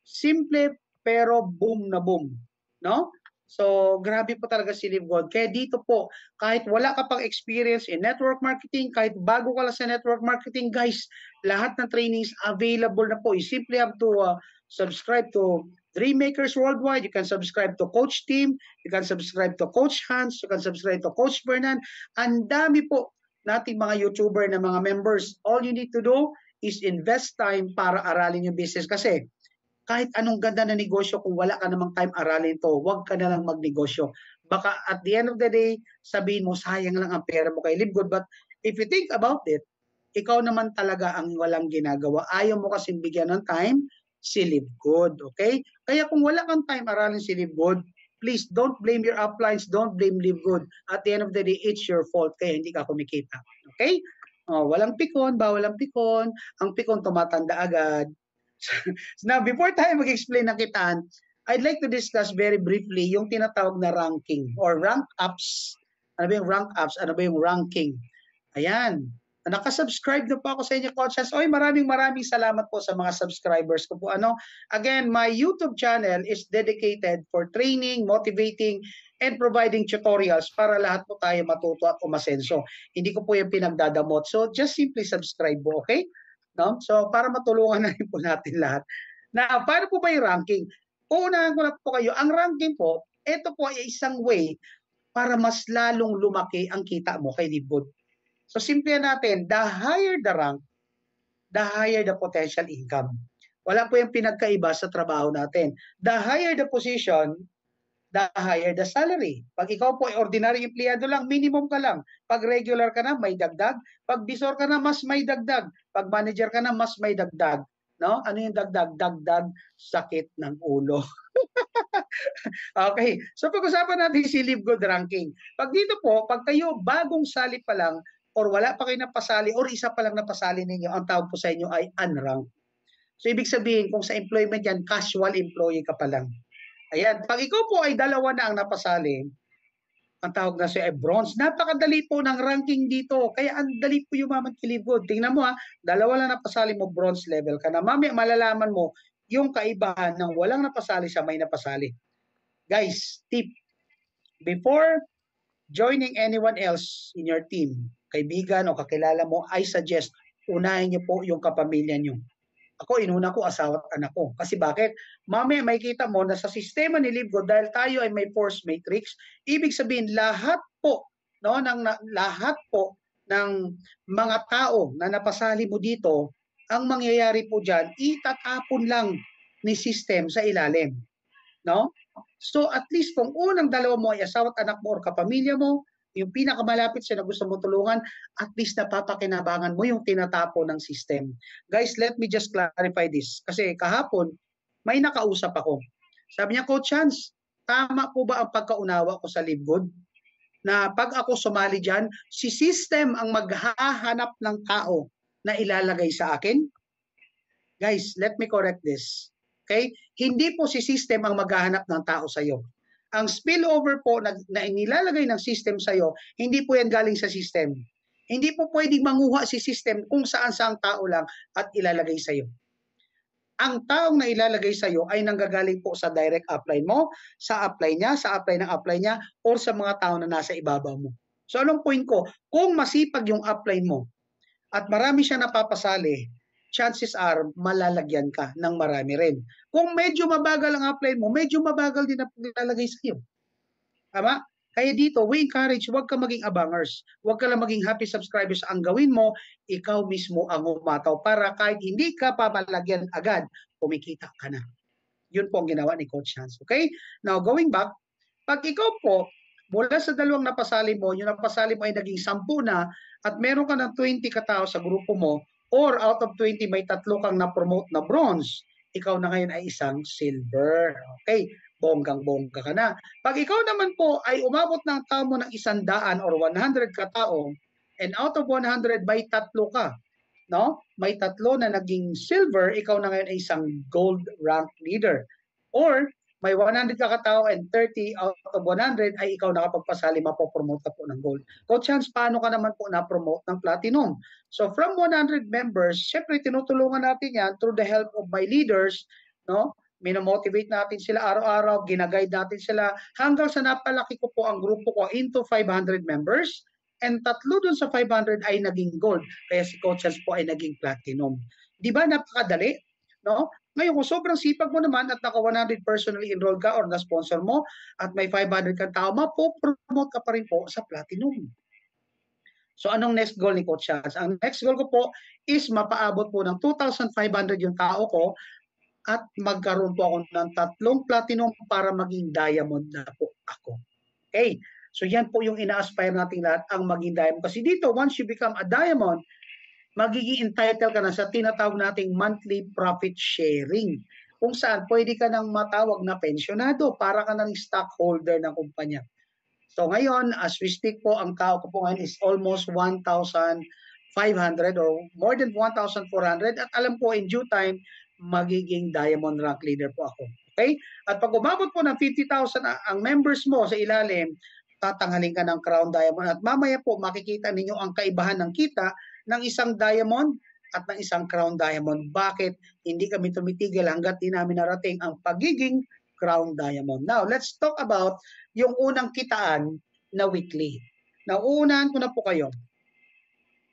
[SPEAKER 1] Simple pero boom na boom, no? So, grabe po talaga si LiveGood. Kaya dito po, kahit wala ka pang experience in network marketing, kahit bago ka lang sa network marketing, guys, lahat ng trainings available na po. You simply have to subscribe to Dreammakers Worldwide. You can subscribe to Coach Tim. You can subscribe to Coach Hans. You can subscribe to Coach Bernan. Ang dami po nating mga YouTuber na mga members. All you need to do is invest time para aralin yung business. Kasi kahit anong ganda na negosyo, kung wala ka namang time aralin to, huwag ka na lang magnegosyo. Baka at the end of the day, sabihin mo, sayang lang ang pera mo kay LiveGood. But if you think about it, ikaw naman talaga ang walang ginagawa. Ayaw mo kasing bigyan ng time si LiveGood. Okay? Kaya kung wala kang time aralin si LiveGood, please don't blame your uplines, don't blame LiveGood. At the end of the day, it's your fault kaya hindi ka kumikita. Okay? Walang pikon, bawal ang pikon. Ang pikon tumatanda agad. Now, before tayo mag-explain ng kitaan, I'd like to discuss very briefly yung tinatawag na ranking or rank ups. Ano ba yung rank ups? Ano ba yung ranking? Ayan. Nakasubscribe na po ako sa inyo, Coach Hans. Oy, maraming salamat po sa mga subscribers ko po. Again, my YouTube channel is dedicated for training, motivating, and providing tutorials para lahat po tayo matuto at umasenso. Hindi ko po yung pinagdadamot. So, just simply subscribe po, okay? No? So, para matulungan na rin po natin lahat. Na, paano po ba yung ranking? Uunahan ko na po kayo. Ang ranking po, ito po ay isang way para mas lalong lumaki ang kita mo kay LiveGood. So, simple natin, the higher the rank, the higher the potential income. Wala po yung pinagkaiba sa trabaho natin. The higher the position, the higher the salary. Pag ikaw po ay ordinary empleyado lang, minimum ka lang. Pag regular ka na, may dagdag. Pag bisor ka na, mas may dagdag. Pag manager ka na, mas may dagdag. No? Ano yung dagdag? Dagdag sakit ng ulo. Okay. So pag-usapan natin si LiveGood ranking. Pag dito po, pag kayo bagong sali pa lang or wala pa kayo napasali or isa pa lang napasali ninyo, ang tawag po sa inyo ay unranked. So ibig sabihin, kung sa employment yan, casual employee ka pa lang. Ayan, pag ikaw po ay dalawa na ang napasali, ang tawag na siya ay bronze. Napakadali po ng ranking dito. Kaya ang dali po yumaman kay LiveGood. Tingnan mo dalawa lang napasali mo, bronze level ka na. Mamaya malalaman mo yung kaibahan ng walang napasali sa may napasali. Guys, tip. Before joining anyone else in your team, kaibigan o kakilala mo, I suggest unahin niyo po yung kapamilya niyo. Ako, inuna ko asawa at anak ko. Kasi bakit? Mamaya makikita mo na sa sistema ni LiveGood, dahil tayo ay may force matrix, ibig sabihin lahat po ng mga tao na napasali mo dito, ang mangyayari po dyan, itatapon lang ni system sa ilalim. No? So at least kung unang dalawa mo ay asawa at anak mo or kapamilya mo, yung pinakamalapit sa na gusto mo tulungan, at least napapakinabangan mo yung tinatapo ng system. Guys, let me just clarify this. Kasi kahapon, may nakausap ako. Sabi niya, Coach Hans, tama po ba ang pagkaunawa ko sa LiveGood? Na pag ako sumali dyan, si system ang maghahanap ng tao na ilalagay sa akin? Guys, let me correct this. Okay? Hindi po si system ang maghahanap ng tao sa iyo. Ang spillover po na inilalagay ng system sa iyo, hindi po yan galing sa system. Hindi po pwedeng manguha si system kung saan-saang tao lang at ilalagay sa iyo. Ang taong na ilalagay sa iyo ay nanggagaling po sa direct upline mo, sa apply niya, sa apply ng apply niya, or sa mga tao na nasa ibabaw mo. So anong point ko? Kung masipag yung upline mo at marami siya napapasali, chances are malalagyan ka ng marami rin. Kung medyo mabagal ang upline mo, medyo mabagal din ang nilalagay sa iyo. Tama? Kaya dito, we encourage, huwag ka maging abangers. Huwag ka lang maging happy subscribers. Ang gawin mo, ikaw mismo ang umataw para kahit hindi ka papalagyan agad, kumikita ka na. Yun po ang ginawa ni Coach Hans. Okay? Now, going back, pag ikaw po, mula sa dalawang napasali mo, yung napasali mo ay naging 10 na at meron ka ng 20 katao sa grupo mo, or out of 20 may 3 kang na-promote na bronze, ikaw na ngayon ay isang silver. Okay? Bonggang-bongga ka na. Pag ikaw naman po ay umabot ng tao mo ng 100 or 100 katao, and out of 100 may 3 ka, no? May 3 na naging silver, ikaw na ngayon ay isang gold rank leader. Or may 100 ka katao and 30 out of 100 ay ikaw nakapagpasali, mapopromote ka po ng gold. Coach Hans, paano ka naman po na-promote ng platinum? So from 100 members, syempre tinutulungan natin yan through the help of my leaders, no? Minomotivate natin sila araw-araw, ginaguide natin sila hanggang sa napalaki ko po ang grupo ko into 500 members, and 3 dun sa 500 ay naging gold. Kaya si Coach Hans po ay naging platinum. Di ba napakadali? No? Ngayon, kung sobrang sipag mo naman at naka 100 personally enrolled ka or na-sponsor mo at may 500 kang tao, mapopromote ka pa rin po sa platinum. So anong next goal ni Coach Hans? Ang next goal ko po is mapaabot po ng 2,500 yung tao ko at magkaroon po ako ng 3 platinum para maging diamond na po ako. Okay? So yan po yung ina-aspire nating lahat, ang maging diamond. Kasi dito, once you become a diamond, magiging entitled ka na sa tinatawag nating monthly profit sharing. Kung saan pwede ka nang matawag na pensionado para ka ng stockholder ng kumpanya. So ngayon, as we speak po, ang tao ko po ngayon is almost 1,500 or more than 1,400. At alam po, in due time, magiging diamond rank leader po ako. Okay? At pag umabot po ng 50,000 ang members mo sa ilalim, tatanghalin ka ng crown diamond. At mamaya po makikita ninyo ang kaibahan ng kita ng isang diamond at ng isang crown diamond. Bakit hindi kami tumitigil hanggat di namin narating ang pagiging crown diamond? Now, let's talk about yung unang kitaan na weekly. Now, uunahan ko na po kayo.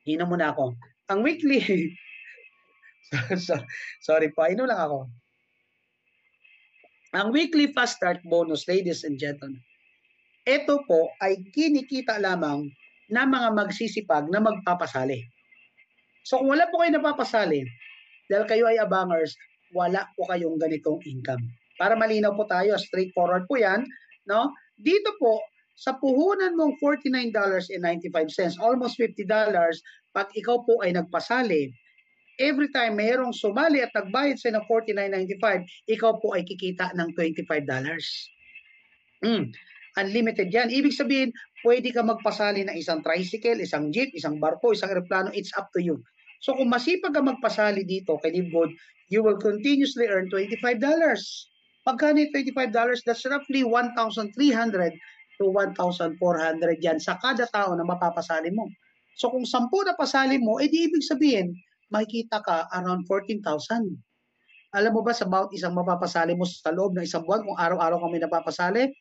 [SPEAKER 1] Hina muna ako. Ang weekly, sorry po, ino lang ako. Ang weekly fast start bonus, ladies and gentlemen, ito po ay kinikita lamang na mga magsisipag na magpapasali. So kung wala po kayo napapasali, dahil kayo ay abangers, wala po kayong ganitong income. Para malinaw po tayo, straightforward po yan, no? Dito po, sa puhunan mong $49.95, almost $50, pag ikaw po ay nagpasali, every time mayroong sumali at nagbayad sa ng $49.95, ikaw po ay kikita ng $25. Unlimited yan. Ibig sabihin, pwede ka magpasali ng isang tricycle, isang jeep, isang barko, isang aeroplano. It's up to you. So kung masipag ka magpasali dito kay LiveGood, you will continuously earn $25. Pagkano yung $25? That's roughly 1,300 to 1,400 yan sa kada tao na mapapasali mo. So kung 10 na pasali mo, edi ibig sabihin, makikita ka around 14,000. Alam mo ba sa bawat isang mapapasali mo sa loob ng isang buwan, kung araw-araw kami napapasali,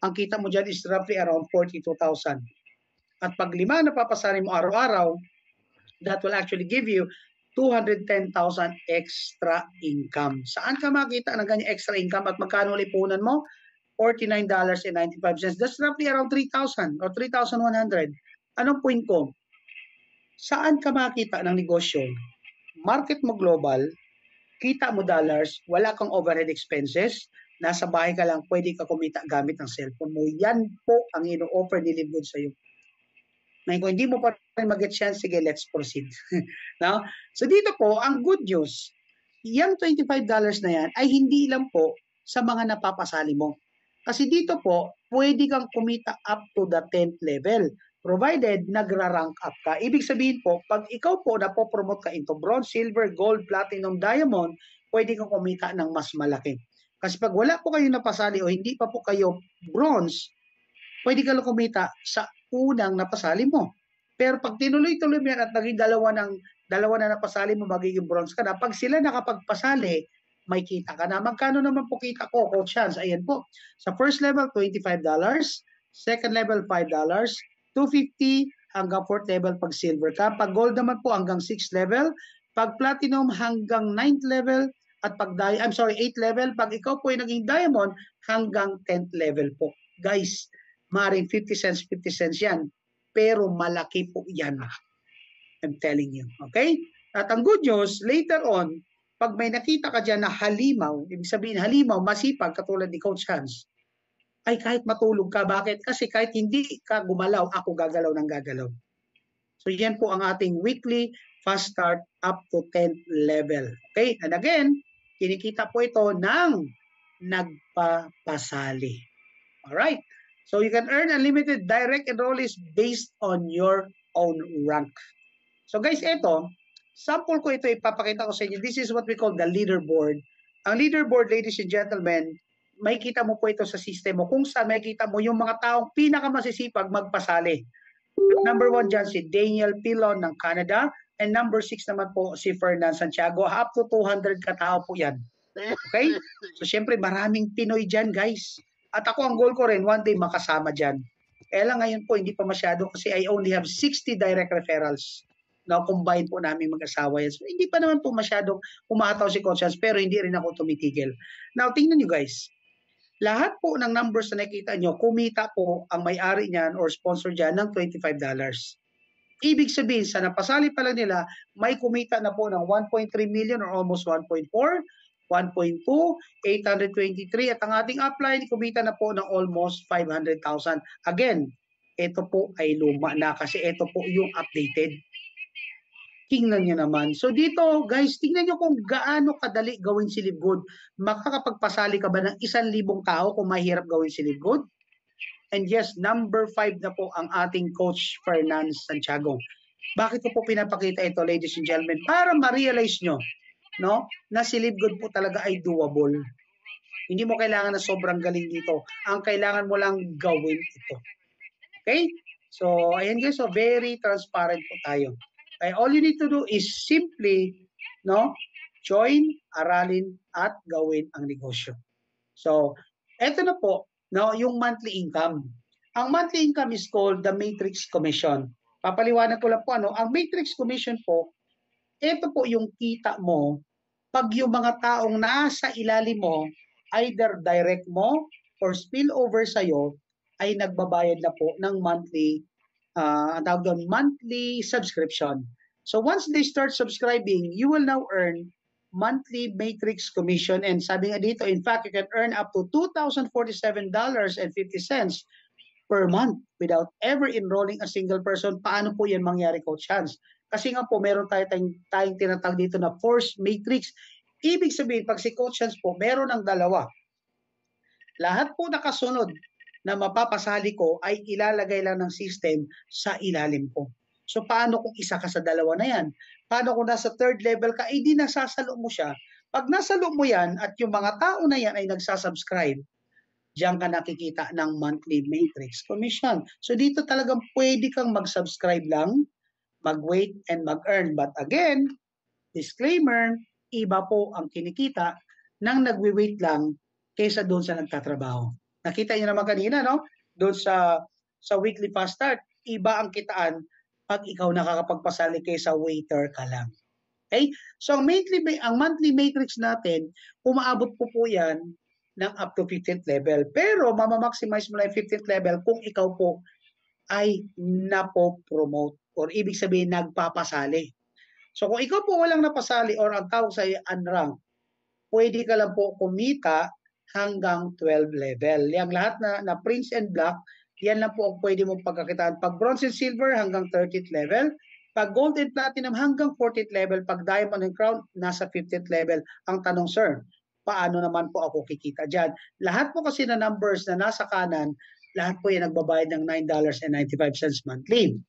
[SPEAKER 1] ang kita mo dyan is roughly around 42,000. At pag 5 napapasali mo araw-araw, that will actually give you 210,000 extra income. Saan ka makita ng ganyan extra income at magkano lipunan mo? $49.95. That's roughly around 3,000 or 3,100. Anong point ko? Saan ka makita ng negosyo? Market mo global, kita mo dollars, wala kang overhead expenses, nasa bahay ka lang, pwede ka kumita gamit ng cellphone mo. Yan po ang ino-offer ni LiveGood sa iyo. Ngayon, kung hindi mo pa rin mag-get chance, sige, let's proceed. No? So dito po, ang good news, yung $25 na yan ay hindi lang po sa mga napapasali mo. Kasi dito po, pwede kang kumita up to the 10th level provided nagra-rank up ka. Ibig sabihin po, pag ikaw po napopromote ka into bronze, silver, gold, platinum, diamond, pwede kang kumita ng mas malaki. Kasi pag wala po kayo napasali o hindi pa po kayo bronze, pwede ka lang kumita sa unang napasali mo. Pero pag tinuloy-tuloy mo yan at naging dalawa na napasali mo, magiging bronze ka na. Pag sila nakapagpasali, may kita ka na. Magkano naman po kita ko, Coach Hans? Ayan po. Sa first level, $25. Second level, $5. $250 hanggang fourth level pag silver ka. Pag gold naman po hanggang 6th level. Pag platinum hanggang 9th level. At pag 8th level. Pag ikaw po ay naging diamond, hanggang 10th level po. Guys, maring 50 cents, 50 cents yan. Pero malaki po yan. I'm telling you. Okay? At ang good news, later on, pag may nakita ka dyan na halimaw, ibig sabihin halimaw, masipag, katulad ni Coach Hans, ay kahit matulog ka. Bakit? Kasi kahit hindi ka gumalaw, ako gagalaw ng gagalaw. So yan po ang ating weekly fast start up to 10th level. Okay? And again, kinikita po ito ng nagpapasali. Alright? So you can earn unlimited direct enrollees based on your own rank. So guys, ito, sample ko ito, ipapakita ko sa inyo. This is what we call the leaderboard. Ang leaderboard, ladies and gentlemen, may kita mo po ito sa system mo kung saan may kita mo yung mga taong pinakamasisipag magpasali. Number 1 dyan si Daniel Pilon ng Canada and number 6 naman po si Fernan Santiago. Up to 200 katao po yan. Okay? So syempre maraming Pinoy dyan guys. At ako ang goal ko rin, one day makasama dyan. Kaya lang ngayon po, hindi pa masyado kasi I only have 60 direct referrals. Now, combine po namin mag-asawa yan. So, hindi pa naman po masyadong umataw si Coach Hans, pero hindi rin ako tumitigil. Now, tingnan nyo guys. Lahat po ng numbers na nakita nyo, kumita po ang may-ari niyan or sponsor dyan ng $25. Ibig sabihin, sa napasali pa lang nila, may kumita na po ng 1.3 million or almost 1.4, 1.2, 823 at ang ating upline kumita na po ng almost 500,000. Again, ito po ay luma na kasi ito po yung updated. Tingnan nyo naman. So dito guys, tingnan nyo kung gaano kadali gawin si Live Good. Makakapagpasali ka ba ng 1,000 tao kung mahirap gawin si Live Good? And yes, number 5 na po ang ating Coach Fernan Santiago. Bakit ko po pinapakita ito, ladies and gentlemen? Para ma-realize nyo, no, na si Live Good po talaga ay doable. Hindi mo kailangan na sobrang galing dito. Ang kailangan mo lang gawin ito. Okay? So, ayan guys, so very transparent po tayo. Okay, all you need to do is simply, no, join, aralin, at gawin ang negosyo. So, eto na po, no, yung monthly income. Ang monthly income is called the Matrix Commission. Papaliwanag ko lang po, ano, ang Matrix Commission po, ito po yung kita mo pag yung mga taong nasa ilalim mo, either direct mo or spillover sa'yo, ay nagbabayad na po ng monthly, monthly subscription. So once they start subscribing, you will now earn monthly Matrix Commission. And sabi nga dito, in fact, you can earn up to $2,047.50 per month without ever enrolling a single person. Paano po yan mangyari, Coach Hans? Kasi nga po, meron tayong tinatawag dito na force matrix. Ibig sabihin, pag si Coach Hans po, meron ng dalawa. Lahat po nakasunod na mapapasali ko ay ilalagay lang ng system sa ilalim ko. So paano kung isa ka sa dalawa na yan? Paano kung nasa third level ka, di nasasalo mo siya. Pag nasalo mo yan at yung mga tao na yan ay nagsasubscribe, diyan ka nakikita ng monthly Matrix Commission. So dito talagang pwede kang mag-subscribe lang, mag-wait and mag-earn. But again, disclaimer, iba po ang kinikita ng nagwi-wait lang kaysa doon sa nagtatrabaho. Nakita niyo naman kanina, no? Doon sa weekly fast start, iba ang kitaan pag ikaw nakakapagpasali kaysa waiter ka lang. Okay? So ang monthly matrix natin, umaabot po yan ng up to 15th level. Pero mamamaximize mo lang yung 15th level kung ikaw po ay napo-promote or ibig sabihin nagpapasali. So kung ikaw po walang napasali or ang tawag sa unranked, pwede ka lang po kumita hanggang 12 level. Yung lahat na Prince and Black, yan lang po ang pwede mong pagkakitaan. Pag bronze and silver, hanggang 30th level. Pag gold and platinum, hanggang 40th level. Pag diamond and crown, nasa 50th level. Ang tanong, sir, paano naman po ako kikita dyan? Lahat po kasi na numbers na nasa kanan, lahat po yan nagbabayad ng $9.95 monthly.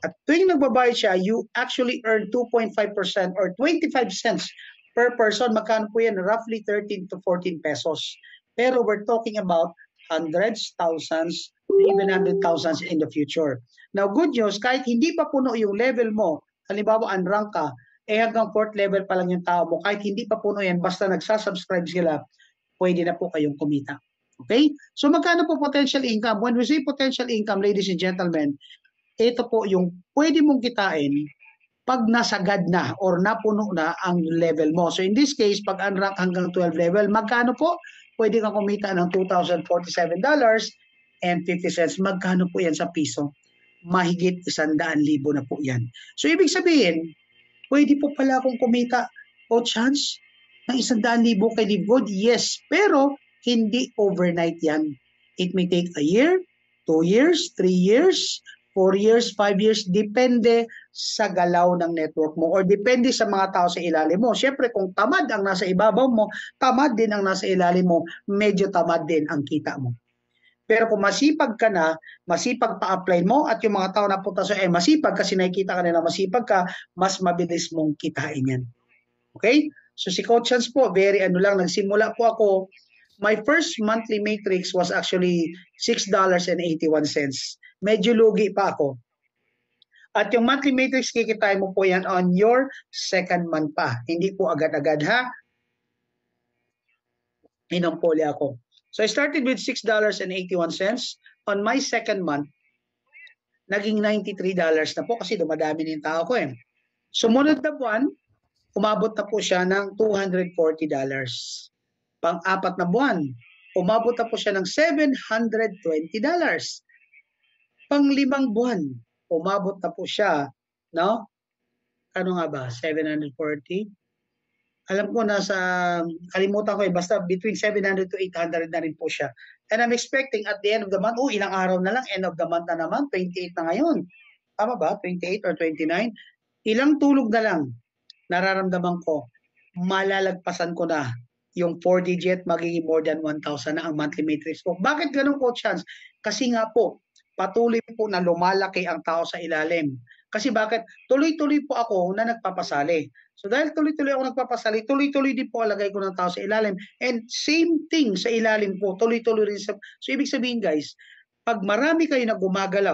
[SPEAKER 1] At tuwing nagbabayad siya, you actually earn 2.5% or 25 cents per person. Magkano po yan? Roughly 13 to 14 pesos. Pero we're talking about hundreds, thousands, even 100,000 in the future. Now, good news, kahit hindi pa puno yung level mo, halimbawa unrank ka, hanggang 4th level pa lang yung tao mo, kahit hindi pa puno yan, basta nagsasubscribe sila, pwede na po kayong kumita. Okay? So magkano po potential income? When we say potential income, ladies and gentlemen, ito po yung pwede mong kitain pag nasagad na or napuno na ang level mo. So in this case, pag unrank hanggang 12 level, magkano po? Pwede kang kumita ng $2,047.50. Magkano po yan sa piso? Mahigit 100,000 na po yan. So ibig sabihin, pwede po pala akong kumita o chance ng 100,000 kay Live Good? Yes, pero hindi overnight yan. It may take a year, 2 years, 3 years, 4 years, 5 years, depende sa galaw ng network mo or depende sa mga tao sa ilalim mo. Siyempre, kung tamad ang nasa ibabaw mo, tamad din ang nasa ilalim mo, medyo tamad din ang kita mo. Pero kung masipag ka na, masipag pa-apply mo at yung mga tao na punta sa masipag kasi nakikita ka nila masipag ka, mas mabilis mong kitain yan. Okay? So si Coach Chance po, very nagsimula po ako, my first monthly matrix was actually $6.81. Medyo lugi pa ako. At yung monthly matrix, kikitain mo po yan on your second month pa. Hindi po agad-agad ha. Inampoli ako. So I started with $6.81. On my second month, naging $93 na po kasi dumadami na yung tao ko eh. Sumunod na buwan, umabot na po siya ng $240. Pang-apat na buwan, umabot na po siya ng $720. Pang-limang buwan, umabot na po siya, no? Ano nga ba? 740? Alam ko nasa, kalimutan ko eh, basta between 700 to 800 na rin po siya. And I'm expecting at the end of the month, ilang araw na lang, end of the month na naman, 28 na ngayon. Tama ba? 28 or 29? Ilang tulog na lang, nararamdaman ko, malalagpasan ko na yung 4-digit, magiging more than 1,000 na ang monthly matrix ko. Bakit ganun po, Chance? Kasi nga po, patuloy po na lumalaki ang tao sa ilalim. Kasi bakit? Tuloy-tuloy po ako na nagpapasali. So dahil tuloy-tuloy ako nagpapasali, tuloy-tuloy din po alagay ko ng tao sa ilalim. And same thing sa ilalim po, tuloy-tuloy rin sa... So ibig sabihin guys, pag marami kayo na gumagalaw,